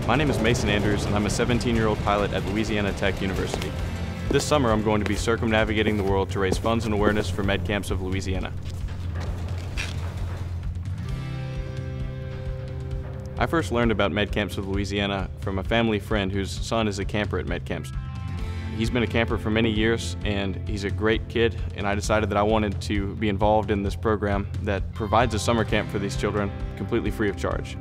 My name is Mason Andrews, and I'm a 17-year-old pilot at Louisiana Tech University. This summer, I'm going to be circumnavigating the world to raise funds and awareness for MedCamps of Louisiana. I first learned about MedCamps of Louisiana from a family friend whose son is a camper at MedCamps. He's been a camper for many years, and he's a great kid, and I decided that I wanted to be involved in this program that provides a summer camp for these children completely free of charge.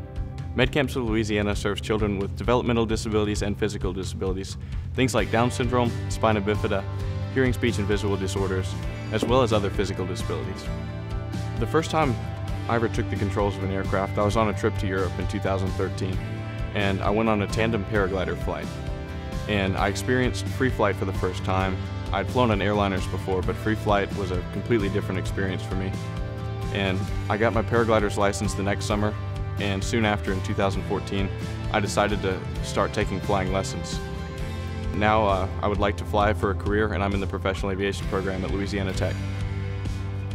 MedCamps of Louisiana serves children with developmental disabilities and physical disabilities, things like Down syndrome, spina bifida, hearing, speech, and visual disorders, as well as other physical disabilities. The first time I ever took the controls of an aircraft, I was on a trip to Europe in 2013, and I went on a tandem paraglider flight. And I experienced free flight for the first time. I'd flown on airliners before, but free flight was a completely different experience for me. And I got my paraglider's license the next summer, and soon after, in 2014, I decided to start taking flying lessons. Now I would like to fly for a career, and I'm in the professional aviation program at Louisiana Tech.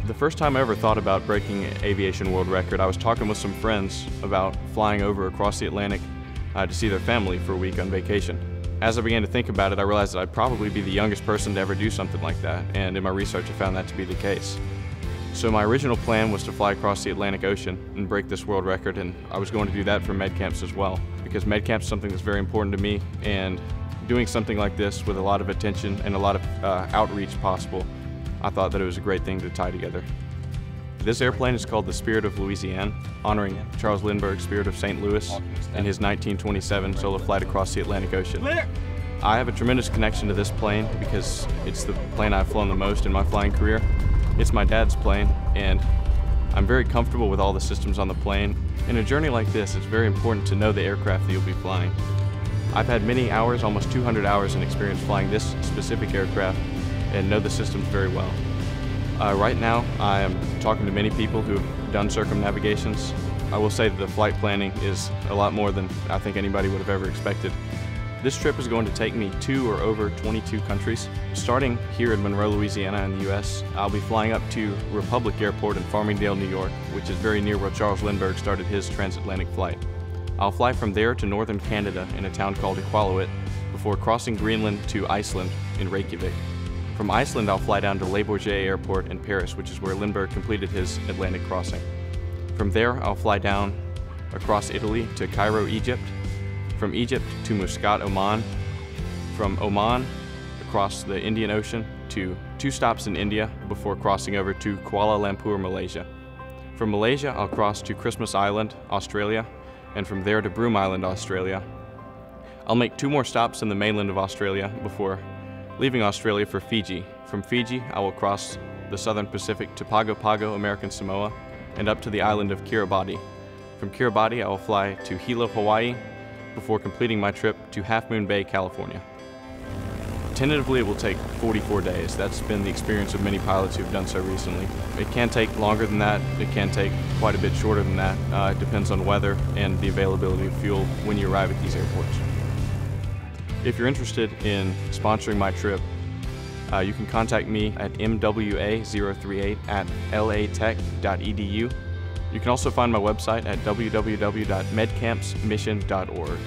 The first time I ever thought about breaking an aviation world record, I was talking with some friends about flying over across the Atlantic to see their family for a week on vacation. As I began to think about it, I realized that I'd probably be the youngest person to ever do something like that, and in my research I found that to be the case. So my original plan was to fly across the Atlantic Ocean and break this world record, and I was going to do that for MedCamps as well, because MedCamps is something that's very important to me, and doing something like this with a lot of attention and a lot of outreach possible, I thought that it was a great thing to tie together. This airplane is called the Spirit of Louisiane, honoring Charles Lindbergh's Spirit of St. Louis and his 1927 solo flight across the Atlantic Ocean. I have a tremendous connection to this plane because it's the plane I've flown the most in my flying career. It's my dad's plane, and I'm very comfortable with all the systems on the plane. In a journey like this, it's very important to know the aircraft that you'll be flying. I've had many hours, almost 200 hours in experience flying this specific aircraft and know the systems very well. Right now, I am talking to many people who have done circumnavigations. I will say that the flight planning is a lot more than I think anybody would have ever expected. This trip is going to take me to or over 22 countries. Starting here in Monroe, Louisiana in the US, I'll be flying up to Republic Airport in Farmingdale, New York, which is very near where Charles Lindbergh started his transatlantic flight. I'll fly from there to northern Canada in a town called Iqaluit before crossing Greenland to Iceland in Reykjavik. From Iceland, I'll fly down to Le Bourget Airport in Paris, which is where Lindbergh completed his Atlantic crossing. From there, I'll fly down across Italy to Cairo, Egypt, from Egypt to Muscat, Oman, from Oman across the Indian Ocean to 2 stops in India before crossing over to Kuala Lumpur, Malaysia. From Malaysia, I'll cross to Christmas Island, Australia, and from there to Broome Island, Australia. I'll make 2 more stops in the mainland of Australia before leaving Australia for Fiji. From Fiji, I will cross the southern Pacific to Pago Pago, American Samoa, and up to the island of Kiribati. From Kiribati, I will fly to Hilo, Hawaii, before completing my trip to Half Moon Bay, California. Tentatively, it will take 44 days. That's been the experience of many pilots who've done so recently. It can take longer than that. It can take quite a bit shorter than that. It depends on weather and the availability of fuel when you arrive at these airports. If you're interested in sponsoring my trip, you can contact me at mwa038@latech.edu. You can also find my website at www.medcampsmission.org.